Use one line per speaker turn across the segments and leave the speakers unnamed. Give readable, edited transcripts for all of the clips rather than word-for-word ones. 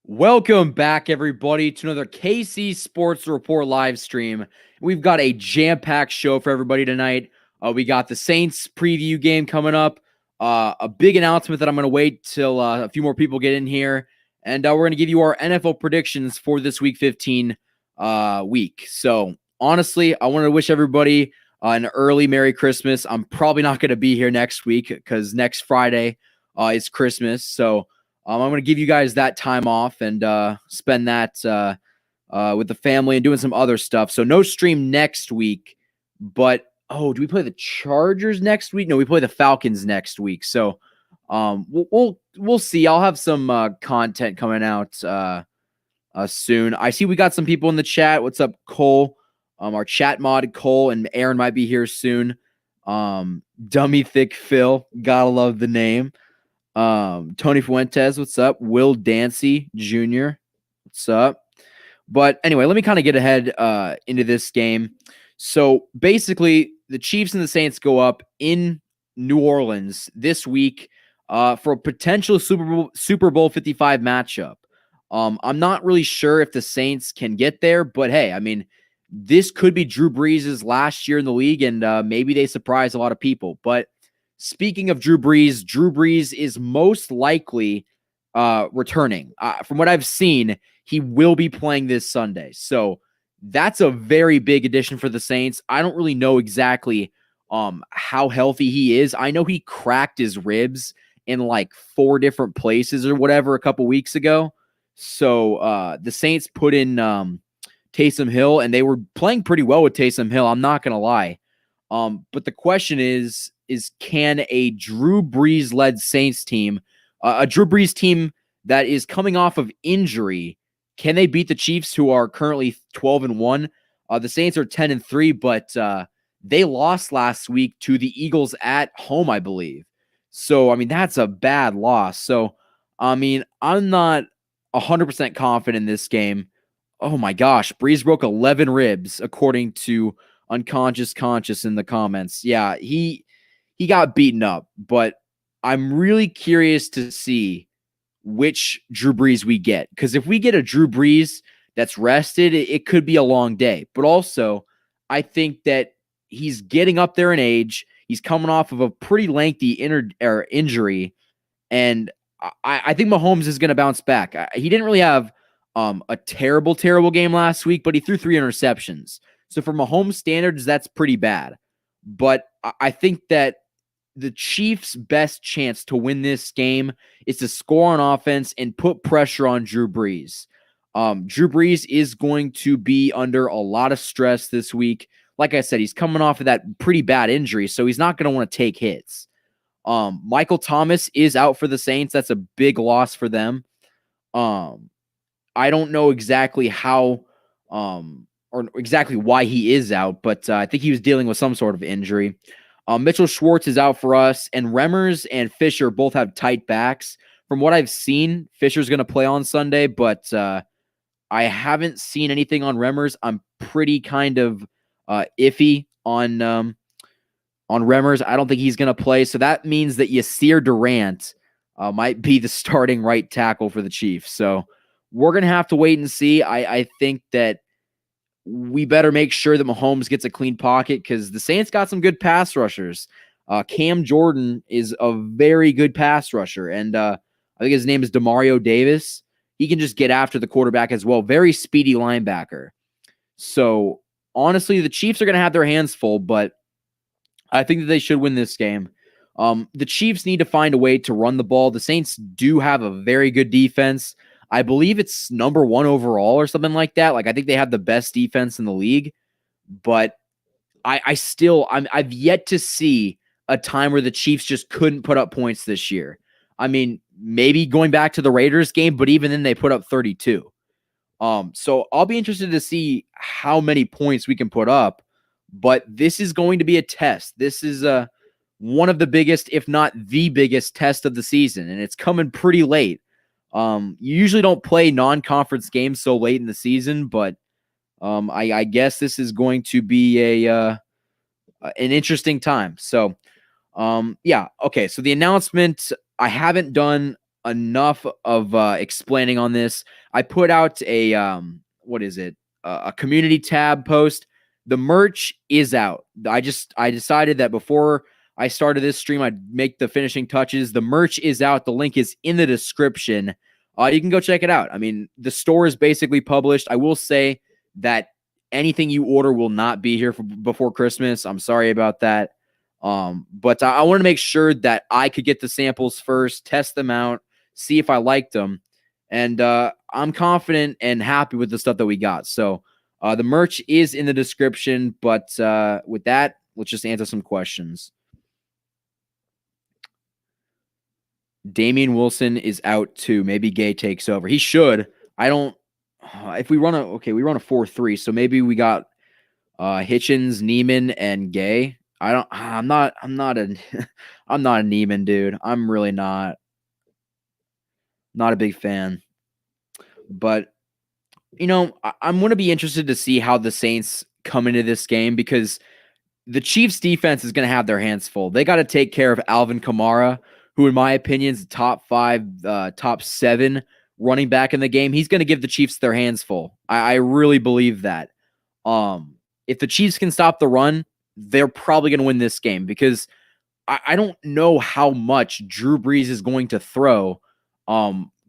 Welcome back, everybody, to another KC Sports Report live stream. We've got a jam-packed show for everybody tonight. We got the Saints preview game coming up, a big announcement that I'm going to wait till a few more people get in here, and we're going to give you our NFL predictions for this Week 15 week. So, honestly, I want to wish everybody an early Merry Christmas. I'm probably not going to be here next week because next Friday is Christmas, so I'm going to give you guys that time off and spend that with the family and doing some other stuff. So no stream next week, but do we play the Chargers next week? No, we play the Falcons next week. So we'll see. I'll have some content coming out soon. I see we got some people in the chat. What's up, Cole? Our chat mod, Cole, and Aaron might be here soon. Dummy Thick Phil, gotta love the name. Tony Fuentes, what's up? Will Dancy Jr., what's up? But anyway, let me kind of get ahead into this game. So basically, the Chiefs and the Saints go up in New Orleans this week for a potential Super Bowl 55 matchup. I'm not really sure if the Saints can get there, but hey, I mean, this could be Drew Brees' last year in the league, and maybe they surprise a lot of people. But speaking of Drew Brees is most likely returning. From what I've seen, he will be playing this Sunday. So that's a very big addition for the Saints. I don't really know exactly how healthy he is. I know he cracked his ribs in like 4 different places or whatever a couple weeks ago. So the Saints put in Taysom Hill, and they were playing pretty well with Taysom Hill. I'm not going to lie. But the question is can a Drew Brees-led Saints team, a Drew Brees team that is coming off of injury, can they beat the Chiefs, who are currently 12-1? The Saints are 10-3, but they lost last week to the Eagles at home, I believe. So, I mean, that's a bad loss. So, I mean, I'm not 100% confident in this game. Oh my gosh, Brees broke 11 ribs, according to Unconscious Conscious in the comments. Yeah, he got beaten up, but I'm really curious to see which Drew Brees we get. Because if we get a Drew Brees that's rested, it could be a long day. But also, I think that he's getting up there in age. He's coming off of a pretty lengthy injury. And I think Mahomes is going to bounce back. He didn't really have a terrible game last week, but he threw 3 interceptions. So for Mahomes standards, that's pretty bad. But I think that the Chiefs' best chance to win this game is to score on offense and put pressure on Drew Brees. Drew Brees is going to be under a lot of stress this week. Like I said, he's coming off of that pretty bad injury, so he's not going to want to take hits. Michael Thomas is out for the Saints. That's a big loss for them. I don't know exactly how or exactly why he is out, but I think he was dealing with some sort of injury. Mitchell Schwartz is out for us, and Remmers and Fisher both have tight backs. From what I've seen, Fisher's going to play on Sunday, but I haven't seen anything on Remmers. I'm pretty kind of iffy on Remmers. I don't think he's going to play, so that means that Yasir Durant might be the starting right tackle for the Chiefs. So we're going to have to wait and see. I think that we better make sure that Mahomes gets a clean pocket because the Saints got some good pass rushers. Cam Jordan is a very good pass rusher, and I think his name is Demario Davis. He can just get after the quarterback as well. Very speedy linebacker. So, honestly, the Chiefs are going to have their hands full, but I think that they should win this game. The Chiefs need to find a way to run the ball. The Saints do have a very good defense. I believe it's number 1 overall or something like that. Like, I think they have the best defense in the league, but I've yet to see a time where the Chiefs just couldn't put up points this year. I mean, maybe going back to the Raiders game, but even then they put up 32. So I'll be interested to see how many points we can put up, but this is going to be a test. This is one of the biggest, if not the biggest test of the season, and it's coming pretty late. You usually don't play non-conference games so late in the season, but I guess this is going to be an interesting time. So, yeah, okay. So the announcement, I haven't done enough of explaining on this. I put out a a community tab post. The merch is out. I decided that before I started this stream, I'd make the finishing touches. The merch is out. The link is in the description. You can go check it out. I mean, the store is basically published. I will say that anything you order will not be here before Christmas. I'm sorry about that. But I wanted to make sure that I could get the samples first, test them out, see if I liked them. And I'm confident and happy with the stuff that we got. So the merch is in the description. But with that, let's just answer some questions. Damian Wilson is out too. Maybe Gay takes over. He should. I don't. If we run a 4-3, so maybe we got Hitchens, Neiman, and Gay. I'm not a Neiman dude. I'm really not a big fan. But I'm going to be interested to see how the Saints come into this game because the Chiefs defense is going to have their hands full. They got to take care of Alvin Kamara, who in my opinion is top 5, top 7 running back in the game. He's going to give the Chiefs their hands full. I really believe that. If the Chiefs can stop the run, they're probably going to win this game because I don't know how much Drew Brees is going to throw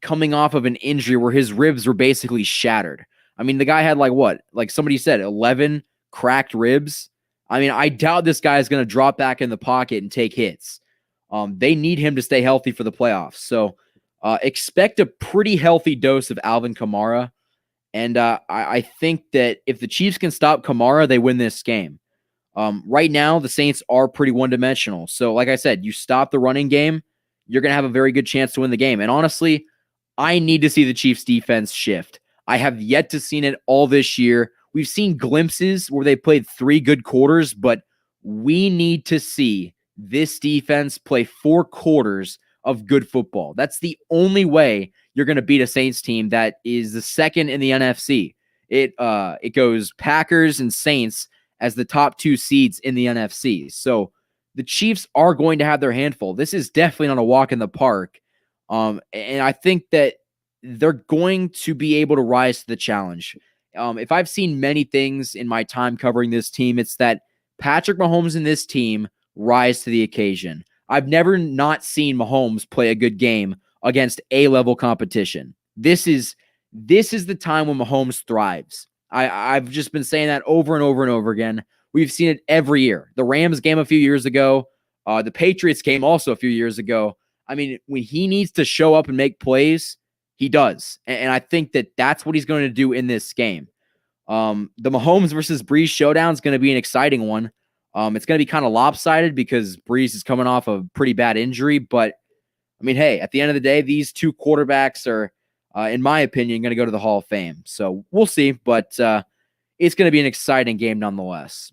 coming off of an injury where his ribs were basically shattered. I mean, the guy had like somebody said, 11 cracked ribs. I mean, I doubt this guy is going to drop back in the pocket and take hits. They need him to stay healthy for the playoffs. So expect a pretty healthy dose of Alvin Kamara. And I think that if the Chiefs can stop Kamara, they win this game. Right now, the Saints are pretty one-dimensional. So like I said, you stop the running game, you're going to have a very good chance to win the game. And honestly, I need to see the Chiefs defense shift. I have yet to see it all this year. We've seen glimpses where they played 3 good quarters, but we need to see this defense play 4 quarters of good football. That's the only way you're going to beat a Saints team that is the second in the NFC. It goes Packers and Saints as the top 2 seeds in the NFC. So the Chiefs are going to have their handful. This is definitely not a walk in the park. And I think that they're going to be able to rise to the challenge. If I've seen many things in my time covering this team, it's that Patrick Mahomes and this team rise to the occasion. I've never not seen Mahomes play a good game against A-level competition. This is the time when Mahomes thrives. I've just been saying that over and over and over again. We've seen it every year. The Rams game a few years ago, the Patriots game also a few years ago. I mean, when he needs to show up and make plays, he does. And I think that that's what he's going to do in this game. The Mahomes versus Brees showdown is going to be an exciting one. It's going to be kind of lopsided because Brees is coming off a pretty bad injury. But, I mean, hey, at the end of the day, these 2 quarterbacks are, in my opinion, going to go to the Hall of Fame. So we'll see. But it's going to be an exciting game nonetheless.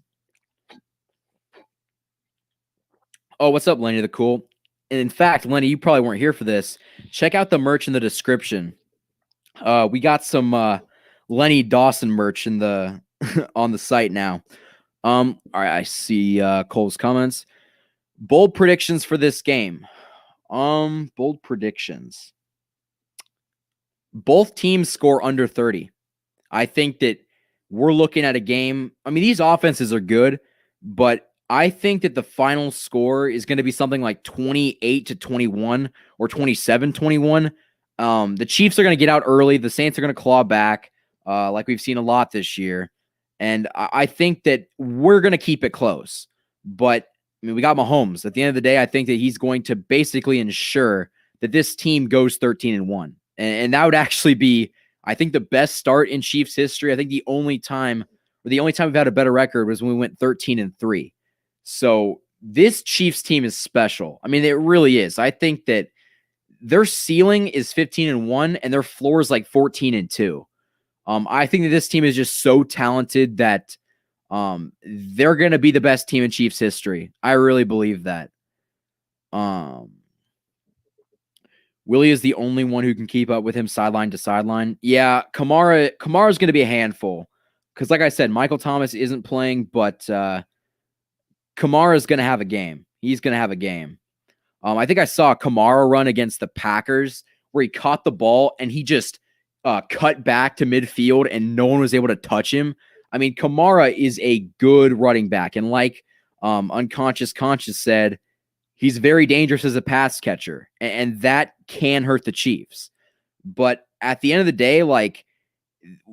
Oh, what's up, Lenny the Cool? And in fact, Lenny, you probably weren't here for this. Check out the merch in the description. We got some Lenny Dawson merch in the on the site now. All right, I see Cole's comments. Bold predictions for this game. Bold predictions. Both teams score under 30. I think that we're looking at a game. I mean, these offenses are good, but I think that the final score is going to be something like 28-21 or 27-21. The Chiefs are going to get out early. The Saints are going to claw back, like we've seen a lot this year. And I think that we're going to keep it close. But, I mean, we got Mahomes. At the end of the day, I think that he's going to basically ensure that this team goes 13-1. And that would actually be, I think, the best start in Chiefs history. I think the only time we've had a better record was when we went 13-3. So this Chiefs team is special. I mean, it really is. I think that their ceiling is 15-1 and their floor is like 14-2. I think that this team is just so talented that they're going to be the best team in Chiefs history. I really believe that. Willie is the only one who can keep up with him sideline to sideline. Yeah, Kamara's going to be a handful because, like I said, Michael Thomas isn't playing, but Kamara's going to have a game. He's going to have a game. I think I saw Kamara run against the Packers where he caught the ball and he just cut back to midfield and no one was able to touch him. I mean, Kamara is a good running back. And like Unconscious Conscious said, he's very dangerous as a pass catcher. And that can hurt the Chiefs. But at the end of the day, like,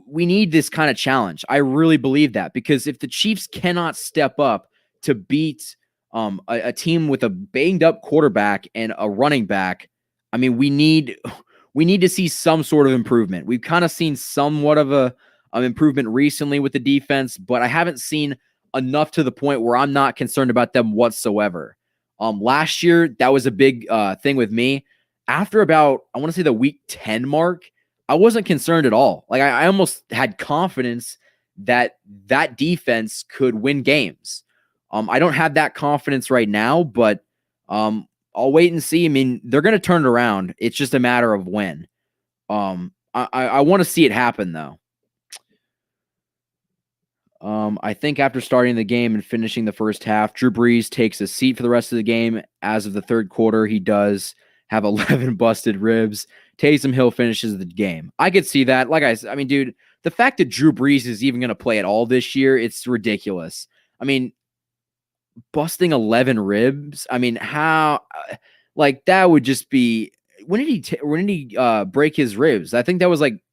we need this kind of challenge. I really believe that, because if the Chiefs cannot step up to beat a team with a banged up quarterback and a running back, I mean, we need to see some sort of improvement. We've kind of seen somewhat of an improvement recently with the defense, but I haven't seen enough to the point where I'm not concerned about them whatsoever. Last year, that was a big thing with me. After about, I want to say the week 10 mark, I wasn't concerned at all. Like I almost had confidence that defense could win games. I don't have that confidence right now, but I'll wait and see. I mean, they're going to turn it around. It's just a matter of when. I want to see it happen, though. I think after starting the game and finishing the first half, Drew Brees takes a seat for the rest of the game. As of the third quarter, he does have 11 busted ribs. Taysom Hill finishes the game. I could see that. Like I mean, dude, the fact that Drew Brees is even going to play at all this year, it's ridiculous. I mean, busting 11 ribs. I mean, how, like, that would just be, when did he break his ribs? I think that was like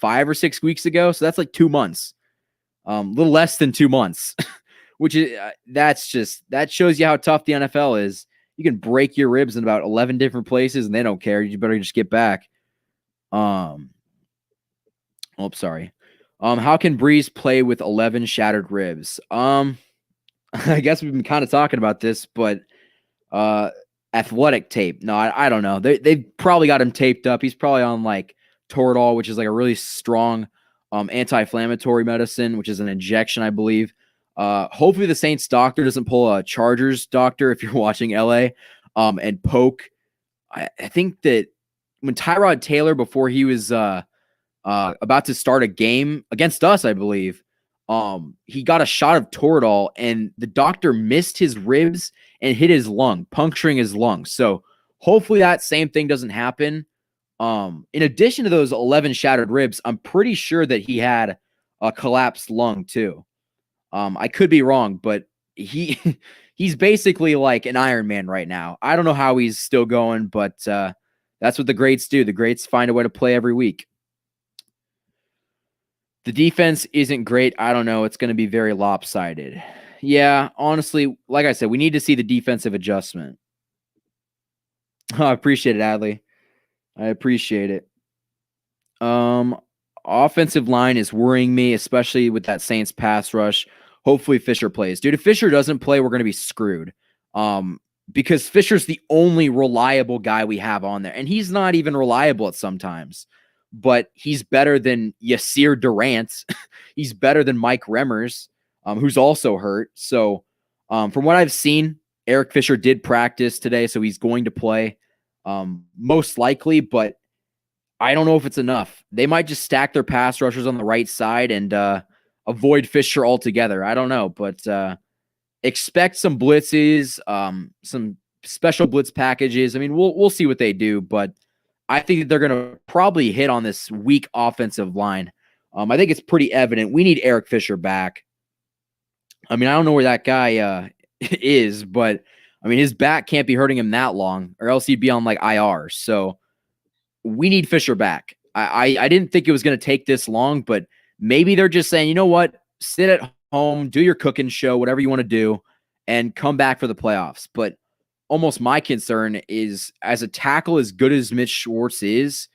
5 or 6 weeks ago. So that's like 2 months, a little less than 2 months, which is, that shows you how tough the NFL is. You can break your ribs in about 11 different places and they don't care. You better just get back. Sorry. How can Brees play with 11 shattered ribs? I guess we've been kind of talking about this, but athletic tape. No, I don't know. They've probably got him taped up. He's probably on like Toradol, which is like a really strong anti-inflammatory medicine, which is an injection, I believe. Hopefully the Saints doctor doesn't pull a Chargers doctor if you're watching LA and poke. I think that when Tyrod Taylor, before he was about to start a game against us, I believe, he got a shot of Toradol and the doctor missed his ribs and hit his lung, puncturing his lung. So hopefully that same thing doesn't happen. In addition to those 11 shattered ribs, I'm pretty sure that he had a collapsed lung too. I could be wrong, but he's basically like an Iron Man right now. I don't know how he's still going, but that's what the greats do. The greats find a way to play every week. The defense isn't great. I don't know. It's going to be very lopsided. Yeah, honestly, like I said, we need to see the defensive adjustment. I appreciate it, Adley. I appreciate it. Offensive line is worrying me, especially with that Saints pass rush. Hopefully Fisher plays. Dude, if Fisher doesn't play, we're going to be screwed. Because Fisher's the only reliable guy we have on there. And he's not even reliable at sometimes. But he's better than Yasir Durant. He's better than Mike Remmers, who's also hurt. So from what I've seen, Eric Fisher did practice today, so he's going to play most likely. But I don't know if it's enough. They might just stack their pass rushers on the right side and avoid Fisher altogether. I don't know, but expect some blitzes, some special blitz packages. I mean, we'll see what they do, but I think that they're going to probably hit on this weak offensive line. I think it's pretty evident. We need Eric Fisher back. I mean, I don't know where that guy is, but I mean, his back can't be hurting him that long, or else he'd be on like IR. So we need Fisher back. I didn't think it was going to take this long, but maybe they're just saying, you know what, sit at home, do your cooking show, whatever you want to do, and come back for the playoffs. But almost my concern is, as a tackle as good as Mitch Schwartz is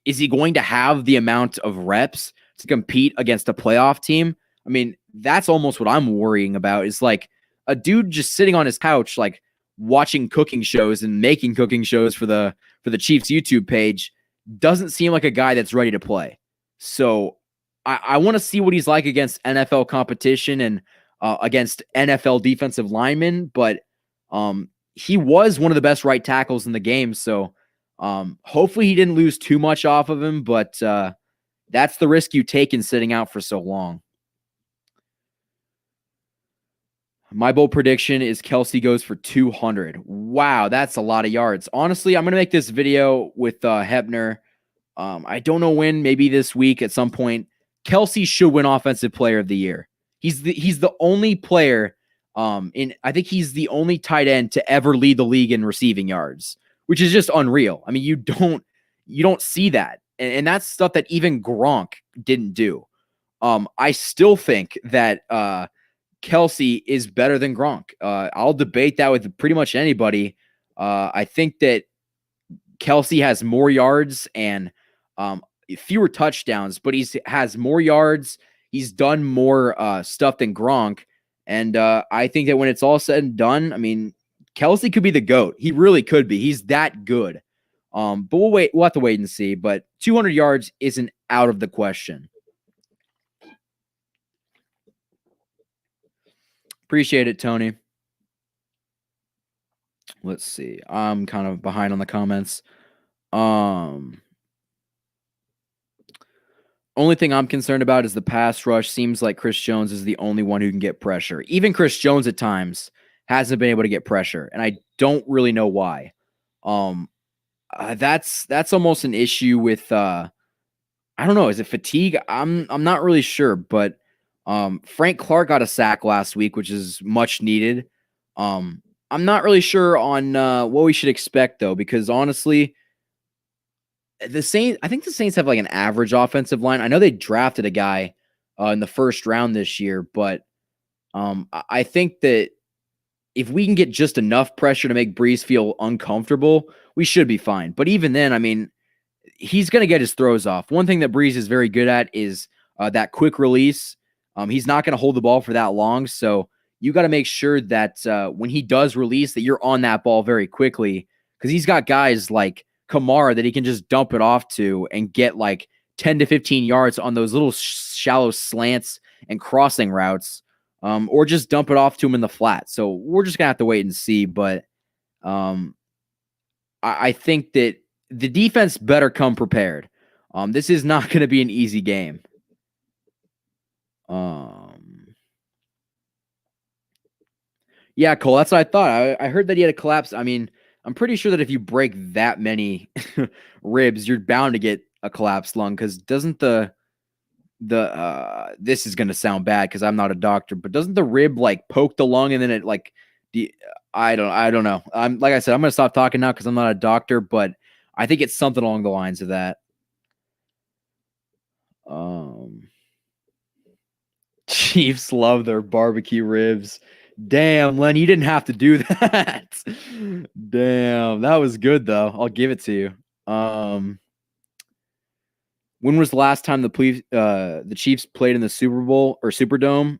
he going to have the amount of reps to compete against a playoff team? I mean, that's almost what I'm worrying about, is like a dude just sitting on his couch, like watching cooking shows and making cooking shows for the Chiefs YouTube page, doesn't seem like a guy that's ready to play. So I want to see what he's like against NFL competition and against NFL defensive linemen, but he was one of the best right tackles in the game. So hopefully he didn't lose too much off of him, but that's the risk you take in sitting out for so long. My bold prediction is Kelce goes for 200. Wow, that's a lot of yards. Honestly, I'm going to make this video with Hebner. I don't know when, maybe this week at some point. Kelce should win Offensive Player of the Year. He's the only player I think he's the only tight end to ever lead the league in receiving yards, which is just unreal. I mean, you don't see that. And that's stuff that even Gronk didn't do. I still think that Kelce is better than Gronk. I'll debate that with pretty much anybody. I think that Kelce has more yards and fewer touchdowns, but has more yards. He's done more stuff than Gronk. And I think that when it's all said and done, I mean, Kelce could be the GOAT. He really could be. He's that good. But we'll have to wait and see. But 200 yards isn't out of the question. Appreciate it, Tony. Let's see. I'm kind of behind on the comments. Only thing I'm concerned about is the pass rush. Seems like Chris Jones is the only one who can get pressure. Even Chris Jones at times hasn't been able to get pressure, and I don't really know why. That's almost an issue with I don't know. Is it fatigue? I'm not really sure, but Frank Clark got a sack last week, which is much needed. I'm not really sure on what we should expect though, because honestly, I think the Saints have like an average offensive line. I know they drafted a guy in the first round this year, but I think that if we can get just enough pressure to make Brees feel uncomfortable, we should be fine. But even then, I mean, he's going to get his throws off. One thing that Brees is very good at is that quick release. He's not going to hold the ball for that long, so you got to make sure that when he does release, that you're on that ball very quickly, because he's got guys like kamara that he can just dump it off to and get like 10 to 15 yards on those little shallow slants and crossing routes, or just dump it off to him in the flat. So we're just gonna have to wait and see. But I think that the defense better come prepared. This is not going to be an easy game. Yeah, Cole, that's what I thought. I heard that he had a collapse. I mean, I'm pretty sure that if you break that many ribs, you're bound to get a collapsed lung, because doesn't the this is going to sound bad because I'm not a doctor, but doesn't the rib like poke the lung and then it like I don't know. Like I said, I'm going to stop talking now because I'm not a doctor, but I think it's something along the lines of that. Chiefs love their barbecue ribs. Damn, Len, you didn't have to do that. Damn, that was good though. I'll give it to you. When was the last time the Chiefs played in the Super Bowl or Superdome?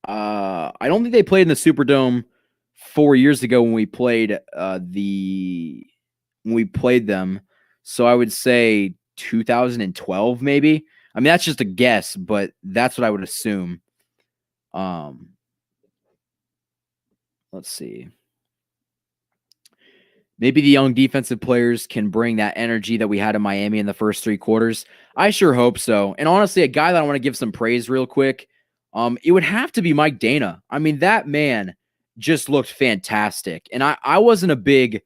I don't think they played in the Superdome 4 years ago when we played them. So I would say 2012 maybe. I mean, that's just a guess, but that's what I would assume. Let's see. Maybe the young defensive players can bring that energy that we had in Miami in the first 3 quarters. I sure hope so. And honestly, a guy that I want to give some praise real quick, it would have to be Mike Dana. I mean, that man just looked fantastic. And I wasn't a big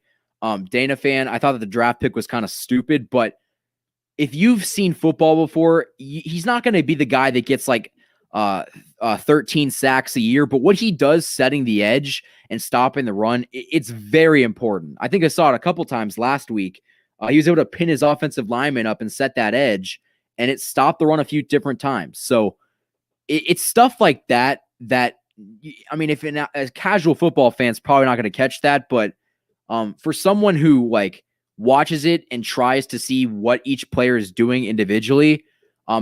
Dana fan. I thought that the draft pick was kind of stupid, but if you've seen football before, he's not going to be the guy that gets like 13 sacks a year, but what he does setting the edge and stopping the run, it's very important. I think I saw it a couple times last week. He was able to pin his offensive lineman up and set that edge, and it stopped the run a few different times. So it's stuff like that I mean, if as casual football fans, probably not going to catch that, but for someone who like watches it and tries to see what each player is doing individually,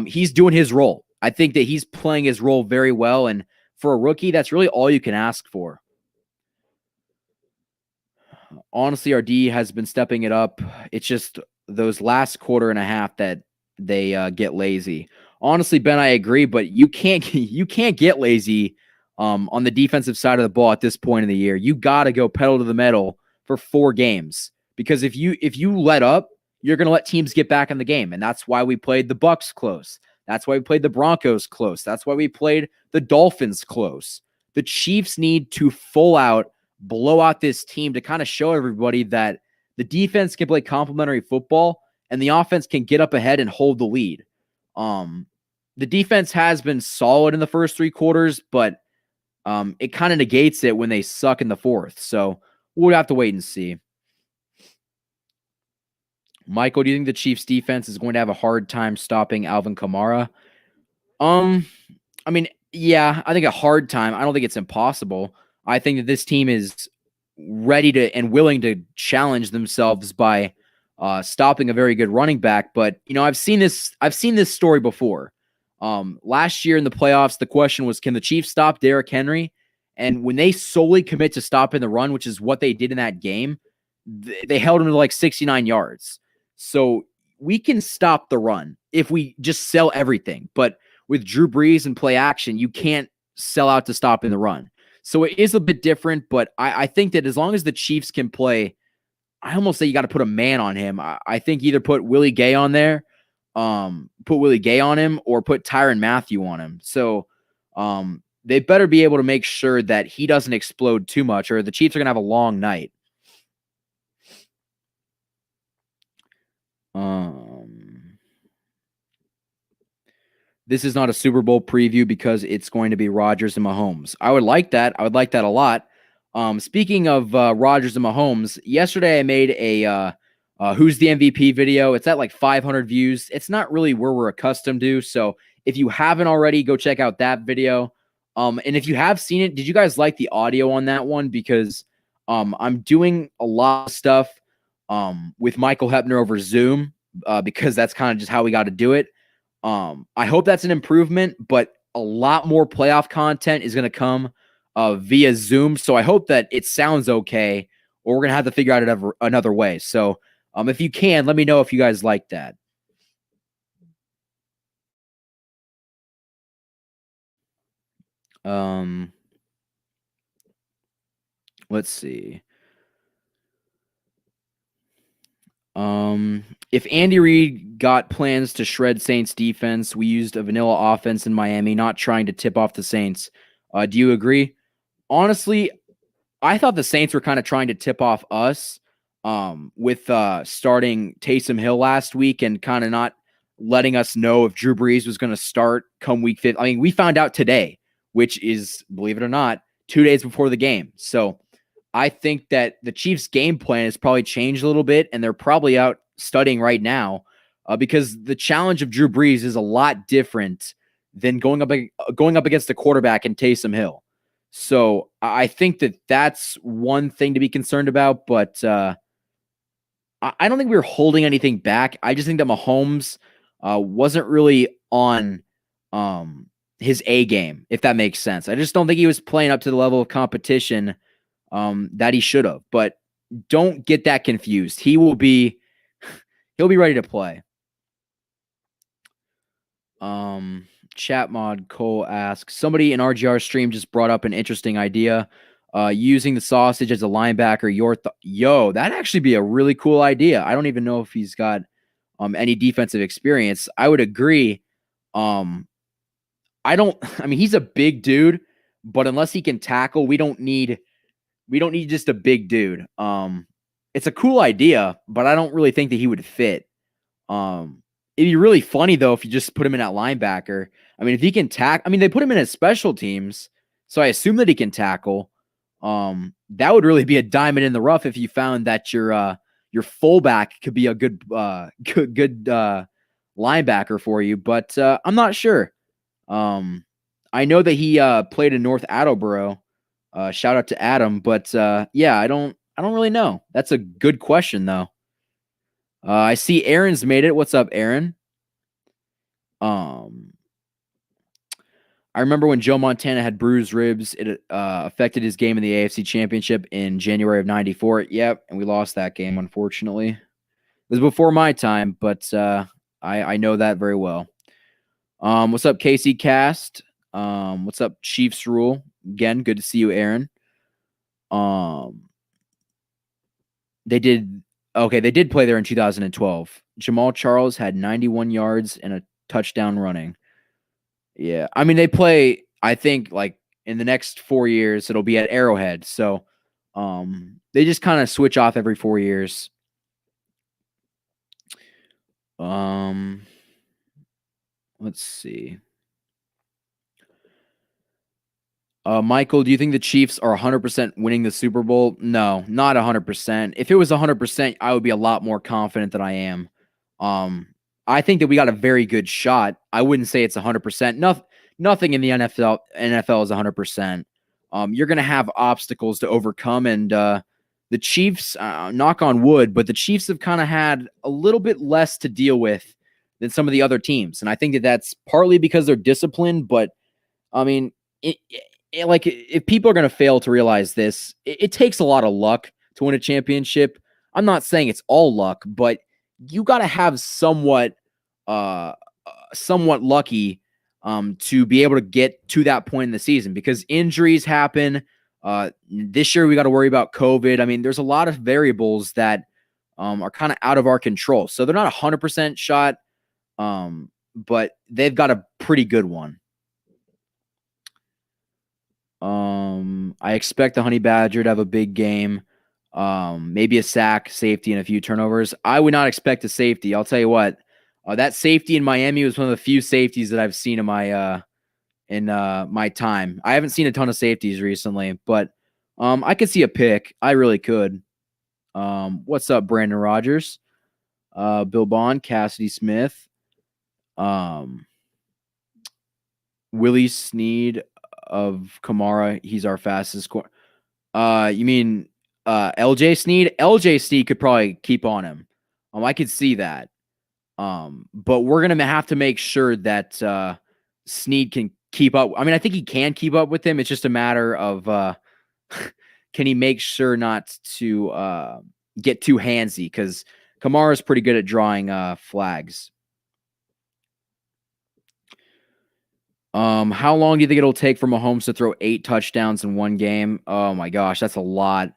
he's doing his role. I think that he's playing his role very well, and for a rookie, that's really all you can ask for. Honestly, our D has been stepping it up. It's just those last quarter and a half that they get lazy. Honestly, Ben, I agree, but you can't get lazy on the defensive side of the ball at this point in the year. You got to go pedal to the metal for 4 games, because if you let up, you're going to let teams get back in the game, and that's why we played the Bucs close. That's why we played the Broncos close. That's why we played the Dolphins close. the Chiefs need to full out blow out this team to kind of show everybody that the defense can play complementary football and the offense can get up ahead and hold the lead. The defense has been solid in the first 3 quarters, but it kind of negates it when they suck in the fourth. So we'll have to wait and see. Michael, do you think the Chiefs defense is going to have a hard time stopping Alvin Kamara? I mean, yeah, I think a hard time. I don't think it's impossible. I think that this team is ready to and willing to challenge themselves by stopping a very good running back. But I've seen this story before. Last year in the playoffs, the question was, can the Chiefs stop Derrick Henry? And when they solely commit to stopping the run, which is what they did in that game, they held him to like 69 yards. So we can stop the run if we just sell everything. But with Drew Brees and play action, you can't sell out to stopping the run. So it is a bit different, but I think that as long as the Chiefs can play, I almost say you got to put a man on him. I think either put Willie Gay on there, put Willie Gay on him, or put Tyrann Mathieu on him. So they better be able to make sure that he doesn't explode too much, or the Chiefs are going to have a long night. This is not a Super Bowl preview because it's going to be Rodgers and Mahomes. I would like that. I would like that a lot. Speaking of Rodgers and Mahomes, yesterday I made a Who's the MVP video. It's at like 500 views. It's not really where we're accustomed to. So if you haven't already, go check out that video. And if you have seen it, did you guys like the audio on that one? Because I'm doing a lot of stuff with Michael Hepner over Zoom because that's kind of just how we got to do it. I hope that's an improvement, but a lot more playoff content is going to come via Zoom. So I hope that it sounds okay, or we're going to have to figure out another way. So if you can, let me know if you guys like that. Let's see. If Andy Reid got plans to shred Saints defense, we used a vanilla offense in Miami, not trying to tip off the Saints. Do you agree? Honestly, I thought the Saints were kind of trying to tip off us with starting Taysom Hill last week and kind of not letting us know if Drew Brees was going to start come week 5. I mean, we found out today, which is, believe it or not, 2 days before the game. So I think that the Chiefs' game plan has probably changed a little bit, and they're probably out studying right now because the challenge of Drew Brees is a lot different than going up against the quarterback in Taysom Hill. So I think that that's one thing to be concerned about, but I don't think we were holding anything back. I just think that Mahomes wasn't really on his A game, if that makes sense. I just don't think he was playing up to the level of competition that he should have. But don't get that confused. He'll be ready to play. Chat mod Cole asks, somebody in RGR stream just brought up an interesting idea. Using the sausage as a linebacker. That'd actually be a really cool idea. I don't even know if he's got any defensive experience. I would agree. He's a big dude, but unless he can tackle, we don't need just a big dude. It's a cool idea, but I don't really think that he would fit. It'd be really funny though if you just put him in at linebacker. I mean, if he can tackle, they put him in as special teams, so I assume that he can tackle. That would really be a diamond in the rough if you found that your fullback could be a good linebacker for you. But I'm not sure. I know that he played in North Attleboro. Shout out to Adam, but yeah, I don't really know. That's a good question though. I see Aaron's made it. What's up, Aaron? I remember when Joe Montana had bruised ribs. It affected his game in the AFC Championship in January of '94. Yep, and we lost that game, unfortunately. It was before my time, but I know that very well. What's up, Casey Cast? What's up, Chiefs Rule? Again, good to see you, Aaron. They did play there in 2012. Jamal Charles had 91 yards and a touchdown running. Yeah. They play, I think, like in the next 4 years, it'll be at Arrowhead. So they just kind of switch off every 4 years. Let's see. Michael, do you think the Chiefs are 100% winning the Super Bowl? No, not 100%. If it was 100%, I would be a lot more confident than I am. I think that we got a very good shot. I wouldn't say it's 100%. Nothing in the NFL is 100%. You're going to have obstacles to overcome, and the Chiefs, knock on wood, but the Chiefs have kind of had a little bit less to deal with than some of the other teams, and I think that that's partly because they're disciplined. But I mean, like if people are going to fail to realize this, it takes a lot of luck to win a championship. I'm not saying it's all luck, but you got to have somewhat lucky to be able to get to that point in the season, because injuries happen. This year we got to worry about COVID. I mean, there's a lot of variables that are kind of out of our control. So they're not 100% shot, but they've got a pretty good one. I expect the Honey Badger to have a big game. Maybe a sack, safety, and a few turnovers. I would not expect a safety. I'll tell you what, that safety in Miami was one of the few safeties that I've seen in my time. I haven't seen a ton of safeties recently, but I could see a pick. I really could. What's up, Brandon Rogers? Bill Bond, Cassidy Smith, Willie Snead of Kamara. He's our fastest. You mean LJ Snead? LJ Snead could probably keep on him. I could see that. But we're gonna have to make sure that Snead can keep up. I mean, I think he can keep up with him. It's just a matter of can he make sure not to get too handsy, because Kamara's pretty good at drawing flags. How long do you think it'll take for Mahomes to throw 8 touchdowns in one game? Oh my gosh, that's a lot.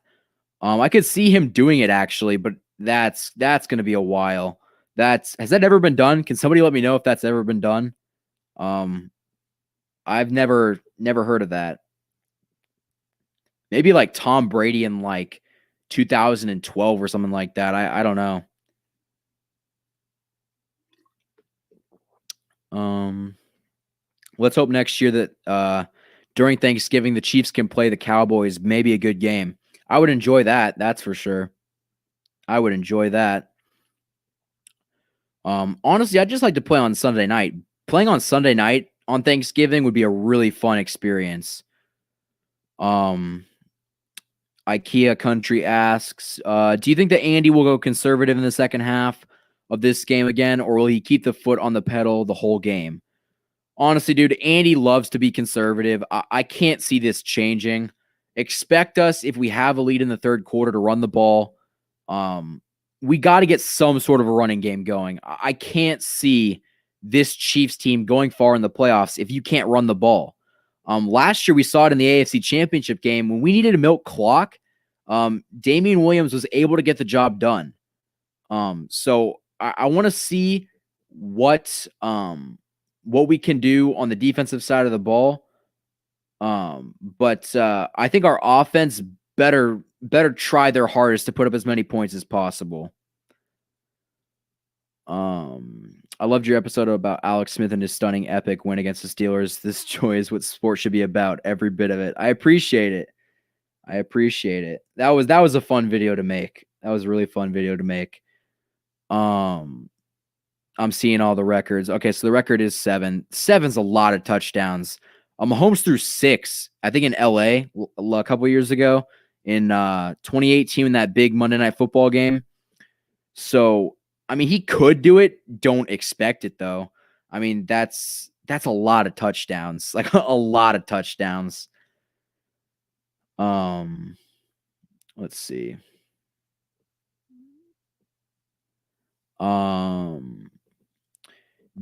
I could see him doing it actually, but that's going to be a while. Has that ever been done? Can somebody let me know if that's ever been done? I've never heard of that. Maybe like Tom Brady in like 2012 or something like that. I don't know. Let's hope next year that during Thanksgiving the Chiefs can play the Cowboys. Maybe a good game. I would enjoy that. That's for sure. I would enjoy that. Honestly, I'd just like to play on Sunday night. Playing on Sunday night on Thanksgiving would be a really fun experience. IKEA Country asks, do you think that Andy will go conservative in the second half of this game again, or will he keep the foot on the pedal the whole game? Honestly, dude, Andy loves to be conservative. I can't see this changing. Expect us, if we have a lead in the third quarter, to run the ball. We got to get some sort of a running game going. I can't see this Chiefs team going far in the playoffs if you can't run the ball. Last year we saw it in the AFC Championship game when we needed a milk clock. Damian Williams was able to get the job done. So I want to see what we can do on the defensive side of the ball. But I think our offense better try their hardest to put up as many points as possible. I loved your episode about Alex Smith and his stunning epic win against the Steelers. This joy is what sports should be about. Every bit of it. I appreciate it. That was a fun video to make. That was a really fun video to make. I'm seeing all the records. Okay, so the record is 7. 7's a lot of touchdowns. Mahomes threw 6, I think, in LA a couple years ago in 2018 in that big Monday Night Football game. So, I mean, he could do it. Don't expect it, though. I mean, that's a lot of touchdowns. Like, a lot of touchdowns. Let's see.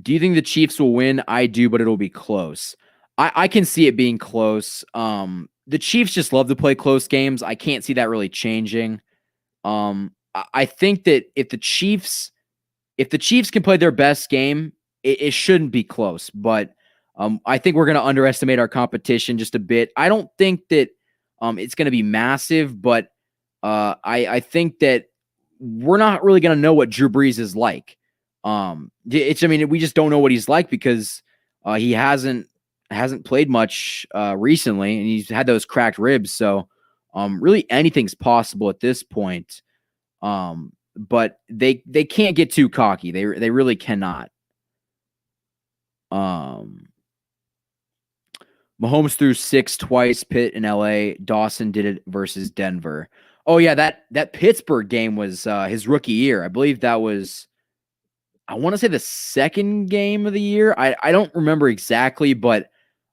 Do you think the Chiefs will win? I do, but it'll be close. I can see it being close. The Chiefs just love to play close games. I can't see that really changing. I think that if the Chiefs can play their best game, it shouldn't be close. But I think we're going to underestimate our competition just a bit. I don't think that it's going to be massive, but I think that we're not really going to know what Drew Brees is like. I mean, we just don't know what he's like because he hasn't played much recently, and he's had those cracked ribs. So, really anything's possible at this point. But they can't get too cocky. They really cannot. Mahomes threw 6 twice, Pitt in LA. Dawson did it versus Denver. Oh yeah, that Pittsburgh game was his rookie year. I believe that was, I want to say, the second game of the year. I don't remember exactly, but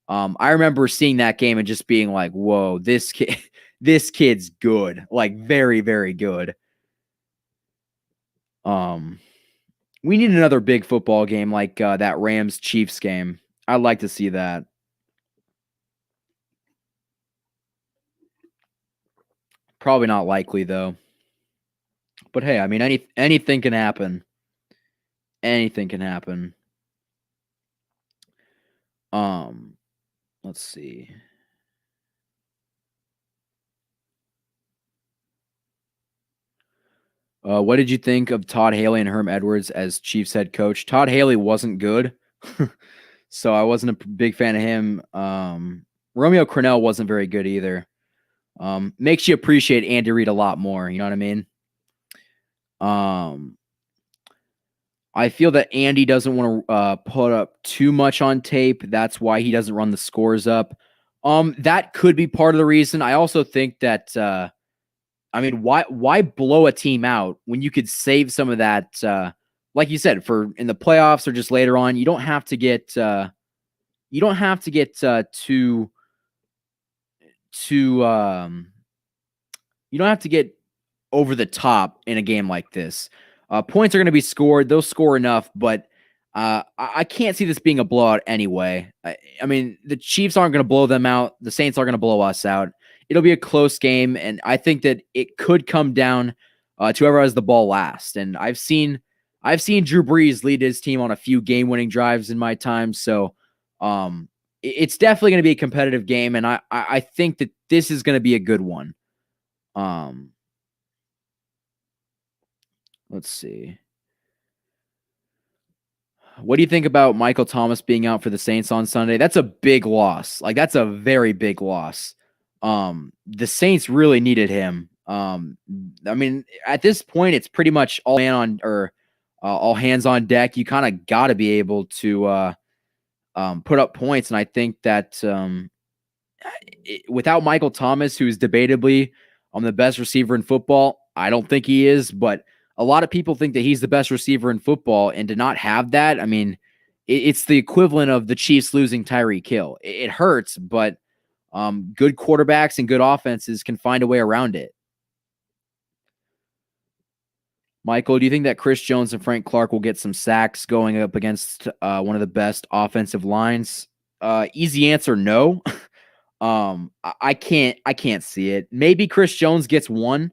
I remember seeing that game and just being like, "Whoa, this kid's good. Like very, very good." We need another big football game like that Rams Chiefs game. I'd like to see that. Probably not likely though. But hey, I mean, anything can happen. Anything can happen. Let's see. What did you think of Todd Haley and Herm Edwards as Chiefs head coach? Todd Haley wasn't good, so I wasn't a big fan of him. Romeo Crennel wasn't very good either. Makes you appreciate Andy Reid a lot more. You know what I mean? I feel that Andy doesn't want to put up too much on tape. That's why he doesn't run the scores up. That could be part of the reason. I also think that, I mean, why blow a team out when you could save some of that, like you said, for in the playoffs or just later on. You don't have to get too you don't have to get over the top in a game like this. Points are going to be scored. They'll score enough, but I can't see this being a blowout anyway. I mean, the Chiefs aren't going to blow them out. The Saints aren't going to blow us out. It'll be a close game, and I think that it could come down to whoever has the ball last. And I've seen Drew Brees lead his team on a few game-winning drives in my time, so it's definitely going to be a competitive game, and I think that this is going to be a good one. Let's see. What do you think about Michael Thomas being out for the Saints on Sunday? That's a big loss. Like, that's a very big loss. The Saints really needed him. I mean, at this point, it's pretty much all hands on deck. You kind of got to be able to put up points, and I think that without Michael Thomas, who's debatably the best receiver in football, I don't think he is, but a lot of people think that he's the best receiver in football, and to not have that, I mean, it's the equivalent of the Chiefs losing Tyreek Hill. It hurts, but good quarterbacks and good offenses can find a way around it. Michael, do you think that Chris Jones and Frank Clark will get some sacks going up against one of the best offensive lines? Easy answer, no. I can't see it. Maybe Chris Jones gets one.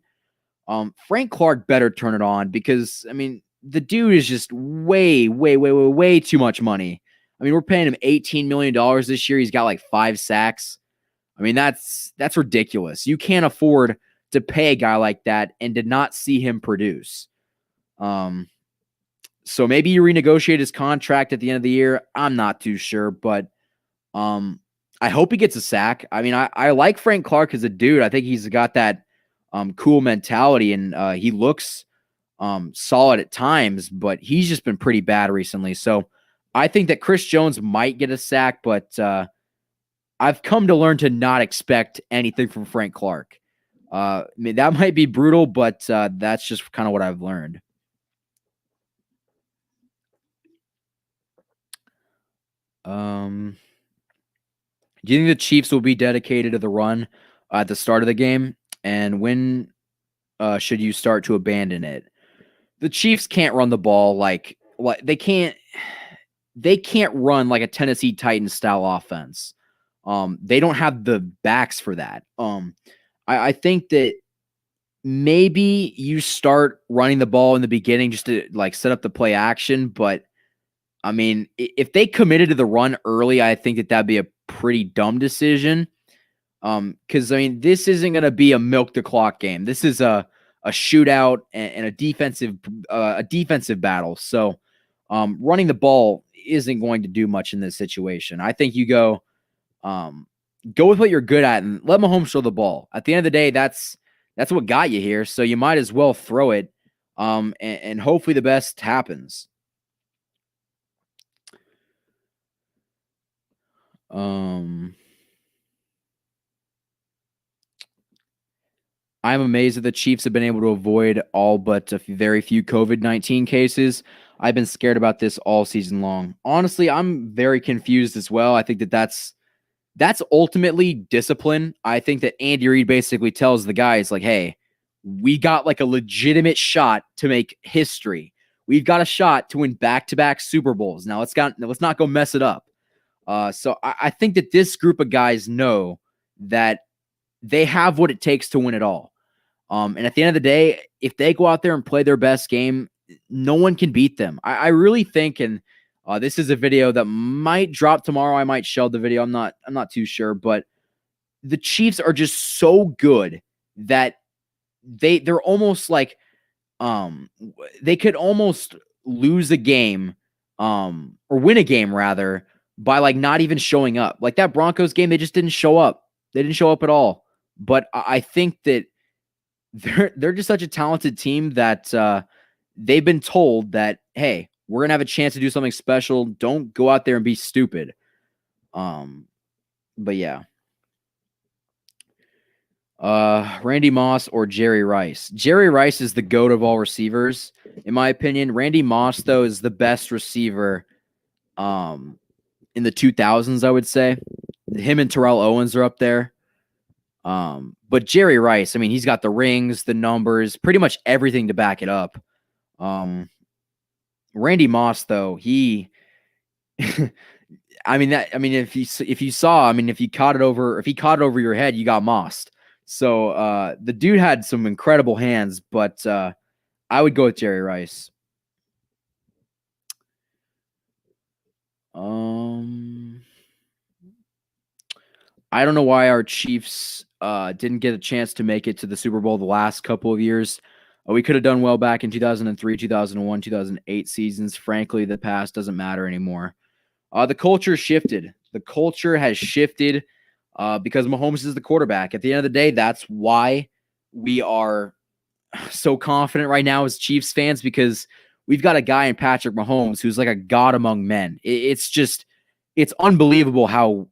Frank Clark better turn it on because, I mean, the dude is just way too much money. I mean, we're paying him $18 million this year. He's got like 5 sacks. I mean, that's ridiculous. You can't afford to pay a guy like that and did not see him produce. So maybe you renegotiate his contract at the end of the year. I'm not too sure, but I hope he gets a sack. I mean, I like Frank Clark as a dude. I think he's got that cool mentality, and he looks solid at times, but he's just been pretty bad recently. So I think that Chris Jones might get a sack, but I've come to learn to not expect anything from Frank Clark. I mean, that might be brutal, but that's just kind of what I've learned. Do you think the Chiefs will be dedicated to the run at the start of the game? And when should you start to abandon it? The Chiefs can't run the ball like they can't run like a Tennessee Titans style offense. They don't have the backs for that. I think that maybe you start running the ball in the beginning just to like set up the play action, but I mean, if they committed to the run early, I think that that'd be a pretty dumb decision. Because I mean, this isn't going to be a milk the clock game. This is a shootout and a defensive battle. So, running the ball isn't going to do much in this situation. I think you go with what you're good at and let Mahomes throw the ball. At the end of the day, that's what got you here. So you might as well throw it, and hopefully the best happens. I'm amazed that the Chiefs have been able to avoid all but very few COVID-19 cases. I've been scared about this all season long. Honestly, I'm very confused as well. I think that that's ultimately discipline. I think that Andy Reid basically tells the guys, like, hey, we got like a legitimate shot to make history. We've got a shot to win back-to-back Super Bowls. Now let's not go mess it up. So I think that this group of guys know that they have what it takes to win it all. And at the end of the day, if they go out there and play their best game, no one can beat them. I really think, and this is a video that might drop tomorrow. I might shelve the video. I'm not too sure, but the Chiefs are just so good that they're almost like they could almost lose a game or win a game rather by like not even showing up. Like that Broncos game, they just didn't show up. They didn't show up at all. But I think that they're just such a talented team that they've been told that, hey, we're gonna have a chance to do something special. Don't go out there and be stupid. But yeah. Randy Moss or Jerry Rice. Jerry Rice is the GOAT of all receivers, in my opinion. Randy Moss, though, is the best receiver in the 2000s, I would say. Him and Terrell Owens are up there. But Jerry Rice, I mean, he's got the rings, the numbers, pretty much everything to back it up. Randy Moss, though, he if you saw, if he caught it over your head, you got mossed. So the dude had some incredible hands, but I would go with Jerry Rice. I don't know why our Chiefs didn't get a chance to make it to the Super Bowl the last couple of years. We could have done well back in 2003, 2001, 2008 seasons. Frankly, the past doesn't matter anymore. The culture shifted. The culture has shifted because Mahomes is the quarterback. At the end of the day, that's why we are so confident right now as Chiefs fans, because we've got a guy in Patrick Mahomes who's like a god among men. It's unbelievable how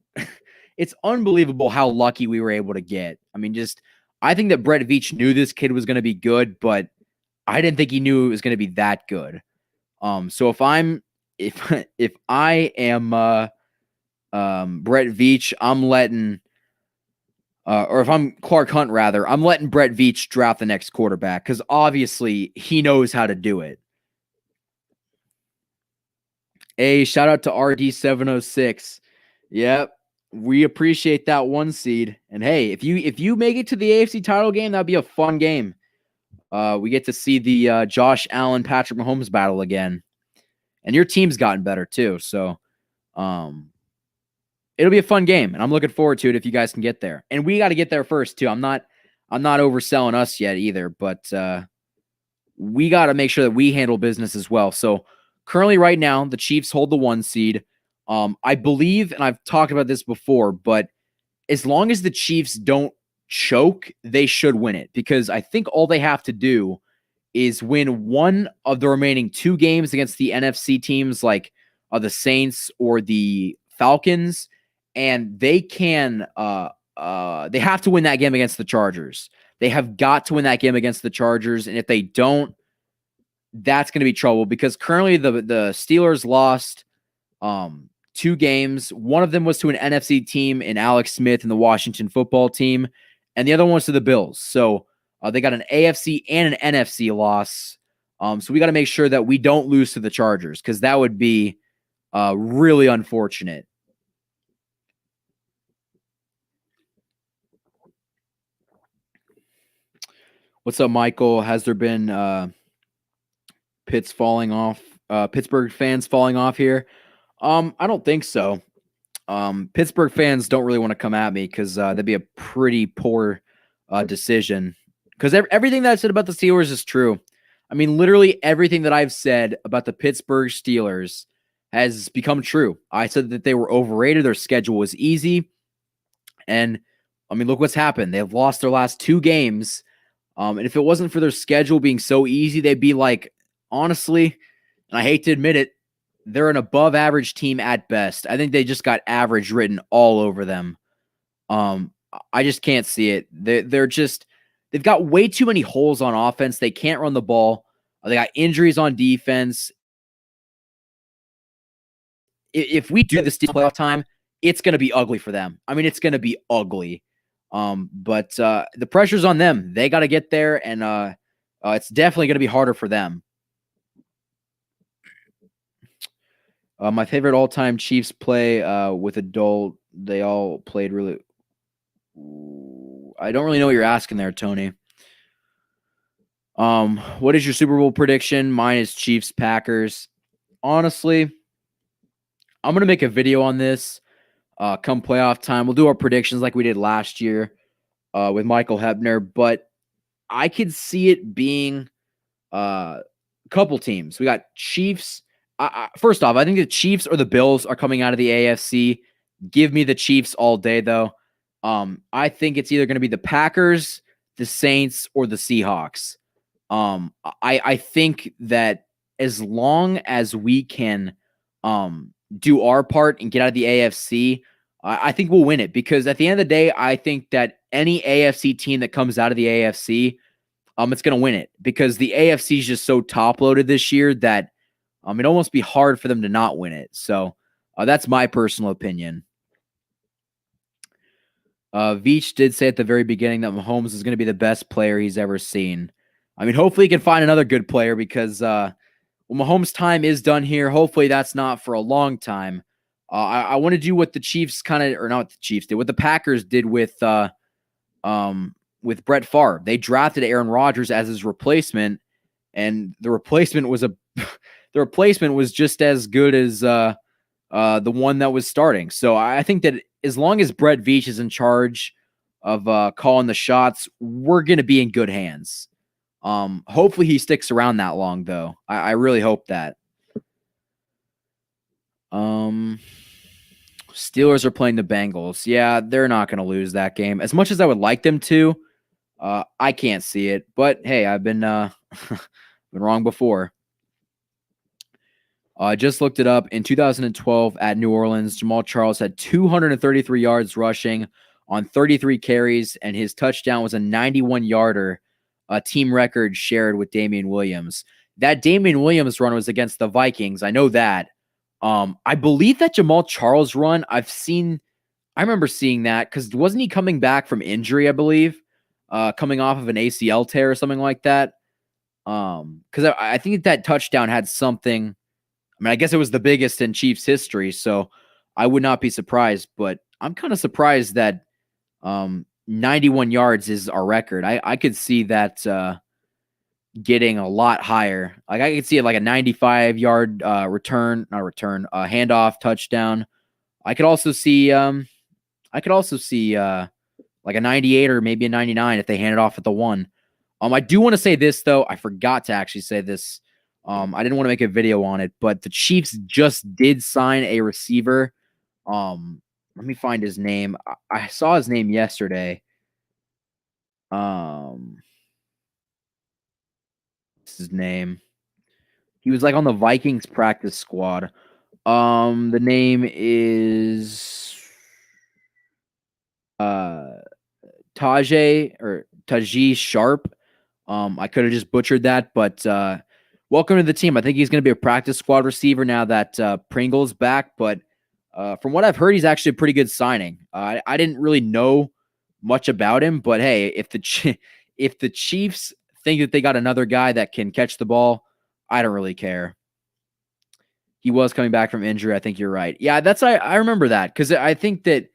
it's unbelievable how lucky we were able to get. I think that Brett Veach knew this kid was going to be good, but I didn't think he knew it was going to be that good. So if I am Brett Veach, I'm letting or if I'm Clark Hunt, rather, I'm letting Brett Veach draft the next quarterback because obviously he knows how to do it. Hey, shout out to RD706. Yep, we appreciate that 1 seed. And hey, if you make it to the AFC title game, that'd be a fun game. We get to see the Josh Allen, Patrick Mahomes battle again. And your team's gotten better too. So it'll be a fun game, and I'm looking forward to it if you guys can get there. And we got to get there first too. I'm not overselling us yet either, but we got to make sure that we handle business as well. So currently right now, the Chiefs hold the 1 seed. I believe, and I've talked about this before, but as long as the Chiefs don't choke, they should win it, because I think all they have to do is win one of the remaining 2 games against the NFC teams like the Saints or the Falcons, and they can they have to win that game against the Chargers. They have got to win that game against the Chargers, and if they don't, that's going to be trouble, because currently the Steelers lost 2 games. One of them was to an NFC team in Alex Smith and the Washington football team, and the other one was to the Bills. So they got an AFC and an NFC loss. So we got to make sure that we don't lose to the Chargers, because that would be really unfortunate. What's up, Michael? Has there been pits falling off Pittsburgh fans falling off here. I don't think so. Pittsburgh fans don't really want to come at me because that'd be a pretty poor decision. Because everything that I said about the Steelers is true. I mean, literally everything that I've said about the Pittsburgh Steelers has become true. I said that they were overrated. Their schedule was easy. And, I mean, look what's happened. They've lost their last 2 games. And if it wasn't for their schedule being so easy, they'd be like, honestly, and I hate to admit it, they're an above average team at best. I think they just got average written all over them. I just can't see it. They've got way too many holes on offense. They can't run the ball. They got injuries on defense. If we do this playoff time, it's going to be ugly for them. I mean, it's going to be ugly. But the pressure's on them. They got to get there, and it's definitely going to be harder for them. My favorite all-time Chiefs play with adult. They all played really. I don't really know what you're asking there, Tony. What is your Super Bowl prediction? Mine is Chiefs Packers. Honestly, I'm gonna make a video on this. Come playoff time, we'll do our predictions like we did last year with Michael Hebner. But I could see it being a couple teams. We got Chiefs. First off, I think the Chiefs or the Bills are coming out of the AFC. Give me the Chiefs all day, though. I think it's either going to be the Packers, the Saints, or the Seahawks. I think that as long as we can do our part and get out of the AFC, I think we'll win it. Because at the end of the day, I think that any AFC team that comes out of the AFC, it's going to win it. Because the AFC is just so top-loaded this year that it'd almost be hard for them to not win it. So that's my personal opinion. Veach did say at the very beginning that Mahomes is going to be the best player he's ever seen. I mean, hopefully he can find another good player because Mahomes' time is done here. Hopefully that's not for a long time. I want to do what the Chiefs what the Packers did with Brett Favre. They drafted Aaron Rodgers as his replacement, and the replacement was just as good as the one that was starting. So I think that as long as Brett Veach is in charge of calling the shots, we're going to be in good hands. Hopefully he sticks around that long, though. I really hope that. Steelers are playing the Bengals. Yeah, they're not going to lose that game. As much as I would like them to, I can't see it. But hey, I've been been wrong before. I just looked it up. In 2012 at New Orleans, Jamal Charles had 233 yards rushing on 33 carries, and his touchdown was a 91-yarder, a team record shared with Damian Williams. That Damian Williams run was against the Vikings. I know that. I believe that Jamal Charles run, I remember seeing that because wasn't he coming back from injury, I believe, coming off of an ACL tear or something like that? Because I think that touchdown had something. I mean, I guess it was the biggest in Chiefs history, so I would not be surprised. But I'm kind of surprised that 91 yards is our record. I could see that getting a lot higher. Like I could see it like a 95-yard handoff touchdown. I could also see like a 98 or maybe a 99 if they hand it off at the 1. I do want to say this though. I forgot to actually say this. I didn't want to make a video on it, but the Chiefs just did sign a receiver. Let me find his name. I saw his name yesterday. His name. He was like on the Vikings practice squad. The name is Taji Sharp. I could have just butchered that, but welcome to the team. I think he's going to be a practice squad receiver now that Pringle's back, but from what I've heard, he's actually a pretty good signing. I didn't really know much about him, but hey, if the Chiefs think that they got another guy that can catch the ball, I don't really care. He was coming back from injury. I think you're right. Yeah, I remember that because I think that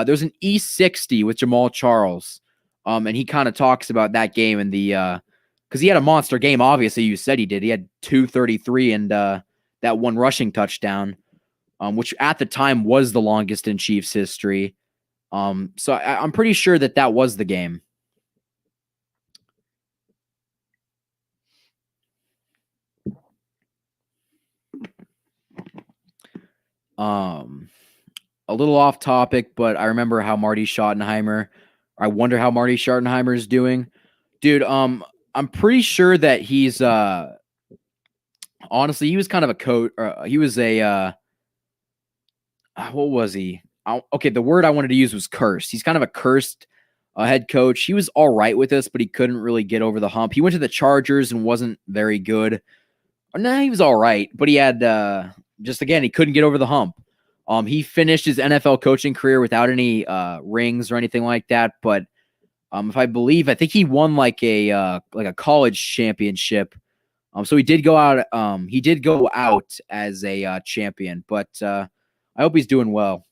there's an E60 with Jamal Charles, and he kind of talks about that game in the because he had a monster game. Obviously, you said he did. He had 233 and that one rushing touchdown, which at the time was the longest in Chiefs history. So I'm pretty sure that was the game. A little off topic, but I remember how Marty Schottenheimer. I wonder how Marty Schottenheimer is doing, dude. I'm pretty sure that he's honestly, he was kind of a coach. He was a what was he? Okay, the word I wanted to use was cursed. He's kind of a cursed head coach. He was all right with us, but he couldn't really get over the hump. He went to the Chargers and wasn't very good. No, he was all right, but he had just again he couldn't get over the hump. He finished his NFL coaching career without any rings or anything like that. But if I believe, I think he won like a college championship. So he did go out. He did go out as a champion. But I hope he's doing well.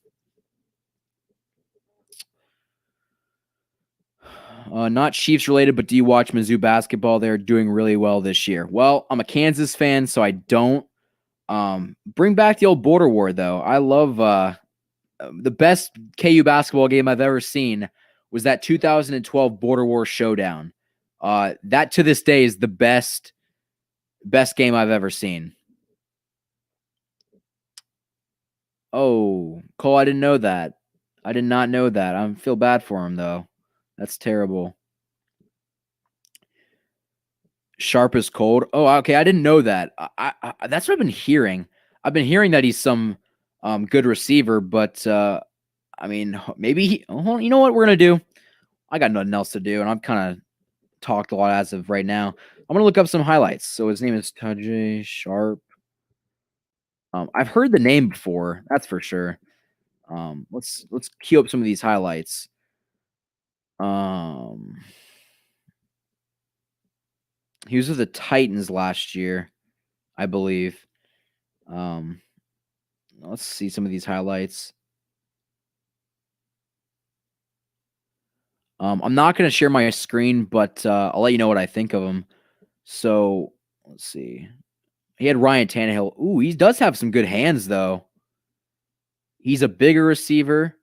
Not Chiefs related, but do you watch Mizzou basketball? They're doing really well this year. Well, I'm a Kansas fan, so I don't. Bring back the old border war, though. I love the best KU basketball game I've ever seen was that 2012 border war showdown. That to this day is the best game I've ever seen. Oh, Cole, I didn't know that. I did not know that. I feel bad for him, though. That's terrible. Sharp as cold. Oh, okay. I didn't know that. I that's what I've been hearing. I've been hearing that he's some good receiver, but I mean, maybe you know what we're gonna do? I got nothing else to do, and I've kind of talked a lot as of right now. I'm gonna look up some highlights. So his name is Tajay Sharp. I've heard the name before, that's for sure. Let's queue up some of these highlights. He was with the Titans last year, I believe. Let's see some of these highlights. I'm not going to share my screen, but I'll let you know what I think of him. So let's see. He had Ryan Tannehill. Ooh, he does have some good hands, though. He's a bigger receiver.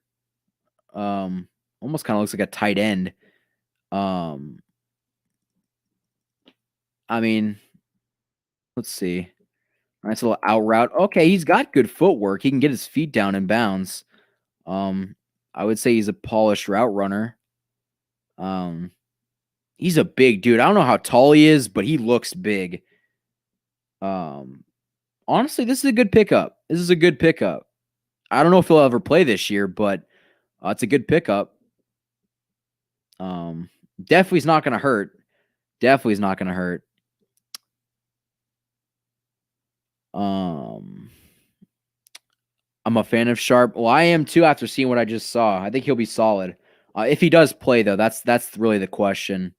Almost kind of looks like a tight end. I mean, let's see. Nice little out route. Okay, he's got good footwork. He can get his feet down in bounds. I would say he's a polished route runner. He's a big dude. I don't know how tall he is, but he looks big. Honestly, this is a good pickup. This is a good pickup. I don't know if he'll ever play this year, but it's a good pickup. Definitely is not going to hurt. Definitely is not going to hurt. I'm a fan of Sharp. Well, I am too after seeing what I just saw. I think he'll be solid. If he does play, though, that's really the question.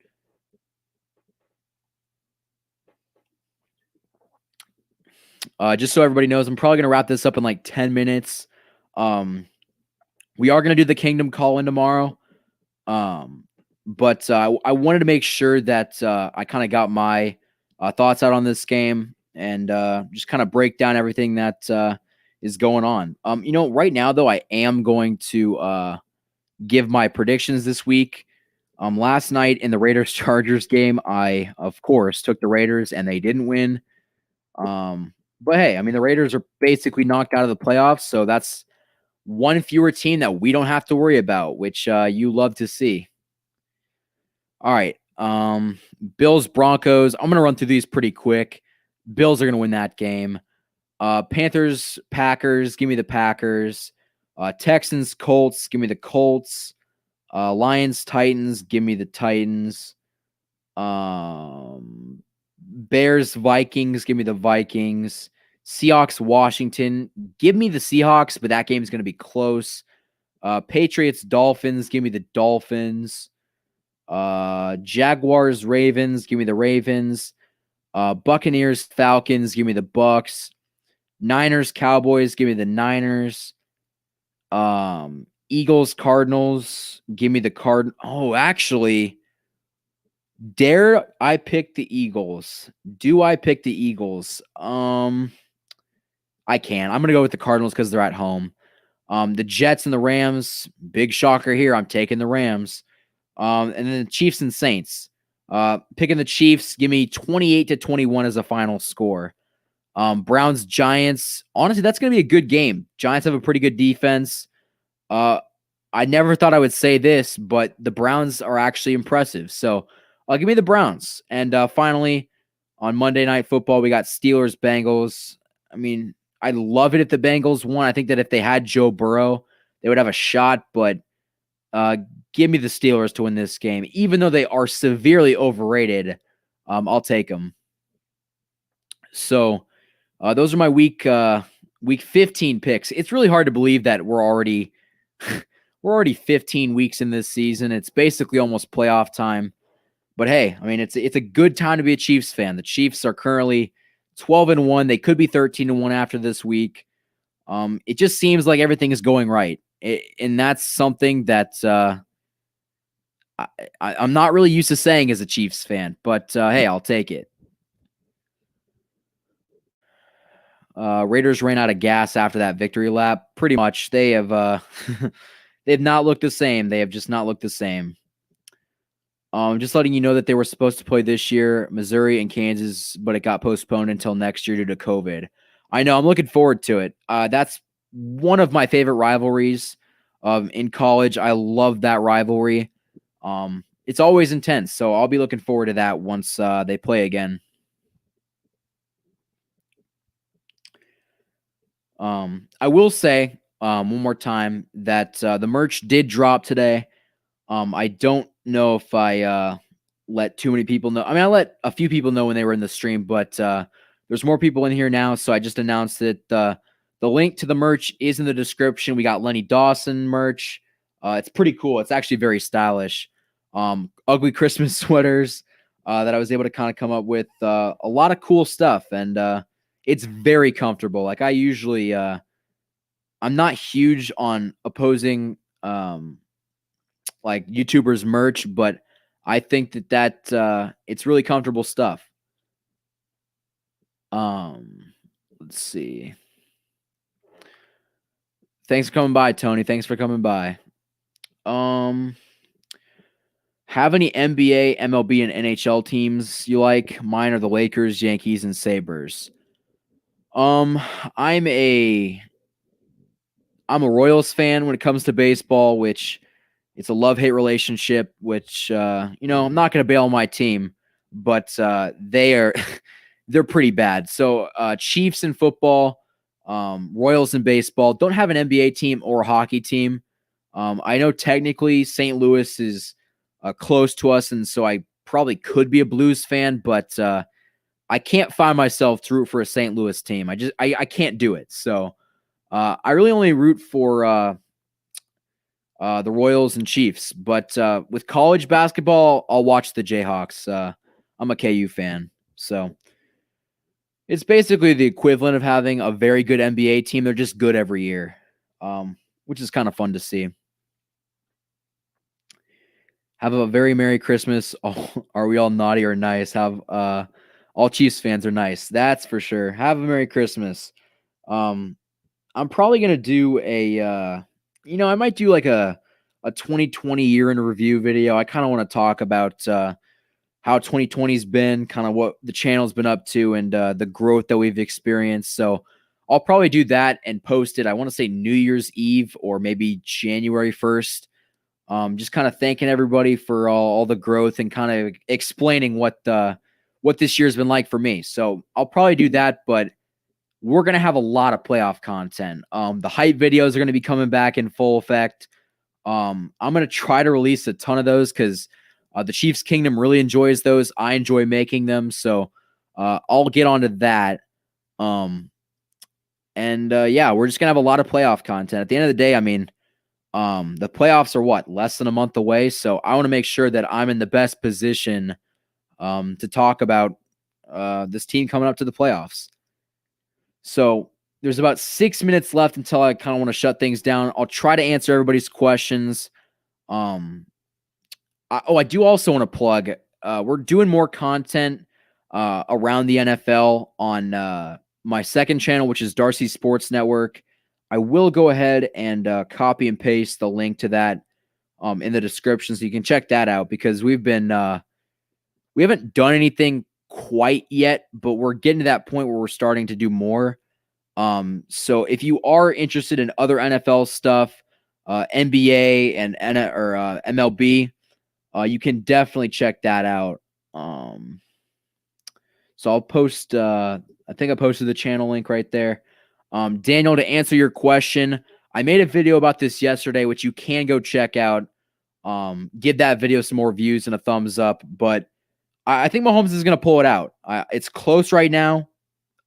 Just so everybody knows, I'm probably going to wrap this up in like 10 minutes. We are going to do the Kingdom call-in tomorrow. But I wanted to make sure that I kind of got my thoughts out on this game and just kind of break down everything that is going on. Right now, though, I am going to give my predictions this week. Last night in the Raiders-Chargers game, I, of course, took the Raiders, and they didn't win. But, hey, I mean, the Raiders are basically knocked out of the playoffs, so that's one fewer team that we don't have to worry about, which you love to see. All right. Bills, Broncos. I'm going to run through these pretty quick. Bills are going to win that game. Panthers, Packers. Give me the Packers. Texans, Colts. Give me the Colts. Lions, Titans. Give me the Titans. Bears, Vikings. Give me the Vikings. Seahawks, Washington. Give me the Seahawks, but that game is going to be close. Patriots, Dolphins. Give me the Dolphins. Jaguars, Ravens, give me the Ravens. Buccaneers, Falcons, give me the Bucks. Niners, Cowboys, give me the Niners. Eagles, Cardinals, give me the Card. Oh, actually, Dare I pick the Eagles? Do I pick the Eagles? I can. I'm gonna go with the Cardinals because they're at home. The Jets and the Rams, big shocker here. I'm taking the Rams. And then the Chiefs and Saints. Picking the Chiefs, give me 28-21 as a final score. Browns Giants. Honestly, that's gonna be a good game. Giants have a pretty good defense. I never thought I would say this, but the Browns are actually impressive. So give me the Browns. And finally, on Monday Night Football, we got Steelers Bengals. I mean, I'd love it if the Bengals won. I think that if they had Joe Burrow, they would have a shot. But give me the Steelers to win this game. Even though they are severely overrated, I'll take them. So those are my week 15 picks. It's really hard to believe that we're already 15 weeks in this season. It's basically almost playoff time. But hey, I mean, it's a good time to be a Chiefs fan. The Chiefs are currently 12-1. They could be 13-1 after this week. It just seems like everything is going right, and that's something that I'm not really used to saying as a Chiefs fan. But hey, I'll take it. Raiders ran out of gas after that victory lap. Pretty much, they have they've not looked the same. They have just not looked the same. Just letting you know that they were supposed to play this year, Missouri and Kansas, but it got postponed until next year due to COVID. I know. I'm looking forward to it. That's one of my favorite rivalries in college. I love that rivalry. It's always intense, so I'll be looking forward to that once they play again. I will say one more time that the merch did drop today. I don't know if I let too many people know. I mean, I let a few people know when they were in the stream, but there's more people in here now, so I just announced that the link to the merch is in the description. We got Lenny Dawson merch. It's pretty cool. It's actually very stylish. Ugly Christmas sweaters that I was able to kind of come up with. A lot of cool stuff, and it's very comfortable. Like I usually, I'm not huge on opposing like YouTubers merch, but I think that it's really comfortable stuff. Let's see. Thanks for coming by, Tony. Thanks for coming by. Have any NBA, MLB, and NHL teams you like? Mine are the Lakers, Yankees, and Sabres. I'm a Royals fan when it comes to baseball, which it's a love-hate relationship, which I'm not going to bail on my team, but they're pretty bad. So Chiefs in football, Royals in baseball. Don't have an NBA team or a hockey team. I know technically St. Louis is close to us, and so I probably could be a Blues fan, but I can't find myself to root for a St. Louis team. I can't do it. So I really only root for the Royals and Chiefs. But with college basketball, I'll watch the Jayhawks. I'm a KU fan. So it's basically the equivalent of having a very good NBA team. They're just good every year, which is kind of fun to see. Have a very Merry Christmas. Oh, are we all naughty or nice? Have all Chiefs fans are nice. That's for sure. Have a Merry Christmas. I'm probably gonna do I might do like a 2020 year in review video. I kind of want to talk about how 2020's been, kind of what the channel's been up to, and the growth that we've experienced. So I'll probably do that and post it. I want to say New Year's Eve or maybe January 1st. Just kind of thanking everybody for all the growth and kind of explaining what this year's been like for me. So I'll probably do that, but we're going to have a lot of playoff content. The hype videos are going to be coming back in full effect. I'm going to try to release a ton of those because the Chiefs Kingdom really enjoys those. I enjoy making them. So I'll get onto that. Yeah, we're just going to have a lot of playoff content. At the end of the day, I mean, the playoffs are what? Less than a month away. So I want to make sure that I'm in the best position to talk about this team coming up to the playoffs. So there's about 6 minutes left until I kind of want to shut things down. I'll try to answer everybody's questions. I do also want to plug we're doing more content around the NFL on my second channel, which is Darcy Sports Network. I will go ahead and copy and paste the link to that in the description so you can check that out, because we haven't done anything quite yet, but we're getting to that point where we're starting to do more. So if you are interested in other NFL stuff, NBA and MLB, you can definitely check that out. So I'll post, I think I posted the channel link right there. Daniel, to answer your question, I made a video about this yesterday, which you can go check out. Give that video some more views and a thumbs up, but I think Mahomes is going to pull it out. It's close right now.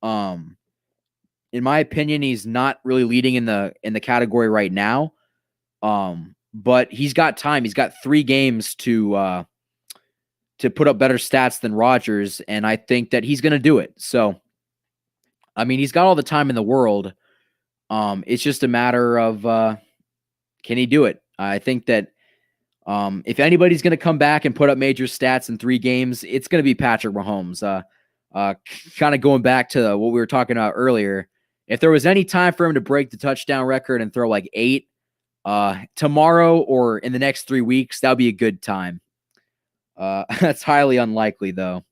In my opinion, he's not really leading in the category right now. But he's got time. He's got 3 games to put up better stats than Rodgers, and I think that he's going to do it. So, I mean, he's got all the time in the world. It's just a matter of can he do it? I think that if anybody's going to come back and put up major stats in 3 games, it's going to be Patrick Mahomes. Kind of going back to what we were talking about earlier, if there was any time for him to break the touchdown record and throw like 8 tomorrow or in the next 3 weeks, that would be a good time. That's highly unlikely, though.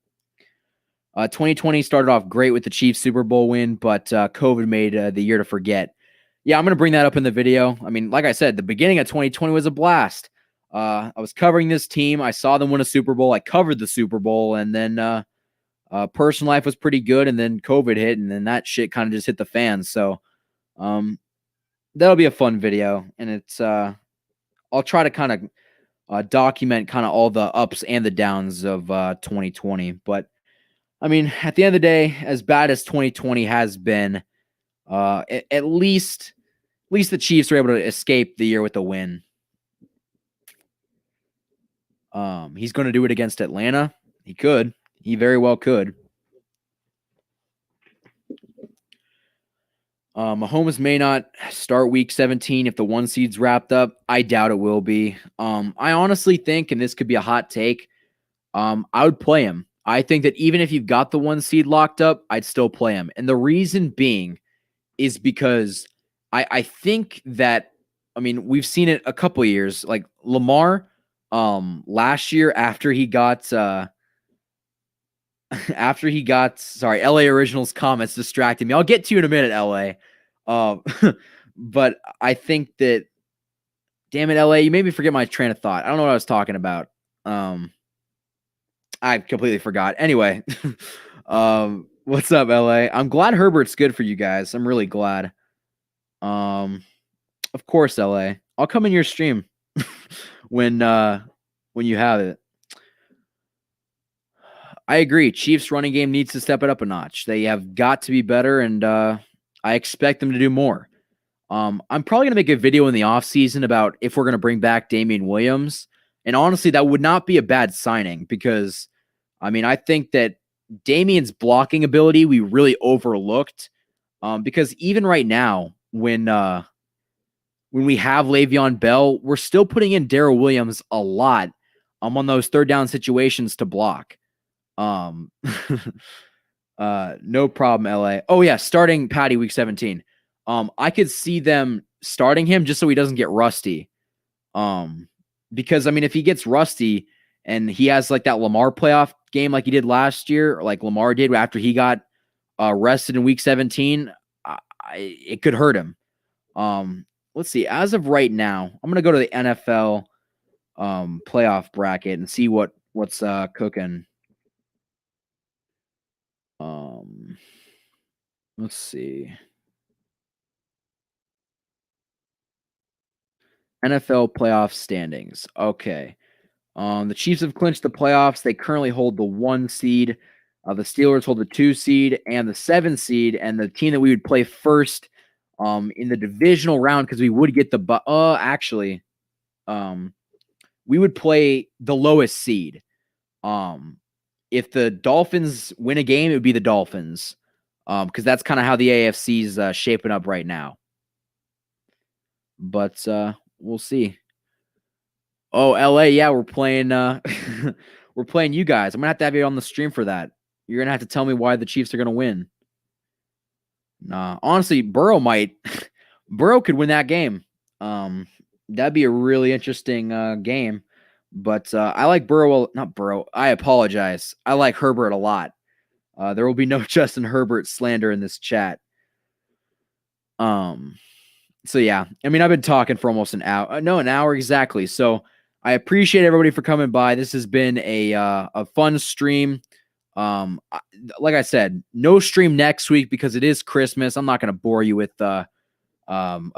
2020 started off great with the Chiefs Super Bowl win, but COVID made the year to forget. Yeah, I'm going to bring that up in the video. I mean, like I said, the beginning of 2020 was a blast. I was covering this team. I saw them win a Super Bowl. I covered the Super Bowl, and then personal life was pretty good, and then COVID hit, and then that shit kind of just hit the fan. So that'll be a fun video, and it's I'll try to kind of document kind of all the ups and the downs of 2020. But I mean, at the end of the day, as bad as 2020 has been, at least the Chiefs were able to escape the year with a win. He's going to do it against Atlanta. He could. He very well could. Mahomes may not start week 17 if the 1 seed's wrapped up. I doubt it will be. I honestly think, and this could be a hot take, I would play him. I think that even if you've got the 1 seed locked up, I'd still play him. And the reason being is because I think that, I mean, we've seen it a couple of years. Like Lamar, last year after he got LA Originals comments distracted me. I'll get to you in a minute, LA. But I think that, damn it, LA, you made me forget my train of thought. I don't know what I was talking about. I completely forgot. Anyway, what's up, LA? I'm glad Herbert's good for you guys. I'm really glad. Of course, LA. I'll come in your stream when you have it. I agree. Chiefs running game needs to step it up a notch. They have got to be better, and I expect them to do more. I'm probably going to make a video in the offseason about if we're going to bring back Damian Williams. And honestly, that would not be a bad signing because, I mean, I think that Damian's blocking ability we really overlooked because even right now, when we have Le'Veon Bell, we're still putting in Darrell Williams a lot on those 3rd down situations to block. No problem, LA. Oh yeah, starting Patty week 17. I could see them starting him just so he doesn't get rusty. Because I mean, if he gets rusty and he has like that Lamar playoff game like he did last year, or like Lamar did after he got rested in week 17, it could hurt him. Let's see. As of right now, I'm gonna go to the NFL playoff bracket and see what's cooking. Let's see. NFL playoff standings. Okay. The Chiefs have clinched the playoffs. They currently hold the 1 seed. The Steelers hold the 2 seed and the 7 seed. And the team that we would play first in the divisional round, because we would get the we would play the lowest seed. If the Dolphins win a game, it would be the Dolphins. Because that's kind of how the AFC is shaping up right now. But we'll see. Oh, LA, yeah, we're playing we're playing you guys. I'm going to have you on the stream for that. You're going to have to tell me why the Chiefs are going to win. Nah, honestly, Burrow could win that game. That'd be a really interesting game. But I like I apologize. I like Herbert a lot. There will be no Justin Herbert slander in this chat. So yeah, I mean, I've been talking for almost an hour. No, an hour exactly. So I appreciate everybody for coming by. This has been a fun stream. Like I said, no stream next week because it is Christmas. I'm not going to bore you with a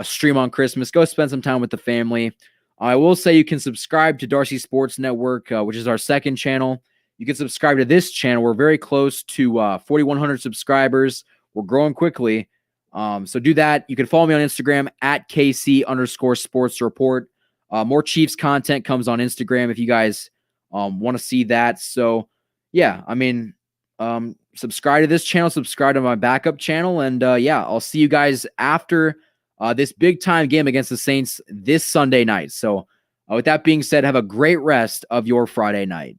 stream on Christmas. Go spend some time with the family. I will say you can subscribe to Darcy Sports Network, which is our second channel. You can subscribe to this channel. We're very close to 4,100 subscribers. We're growing quickly. So do that. You can follow me on Instagram at KC_sports report. More Chiefs content comes on Instagram if you guys want to see that. So yeah, I mean, subscribe to this channel, subscribe to my backup channel, and yeah, I'll see you guys after this big time game against the Saints this Sunday night. So with that being said, have a great rest of your Friday night.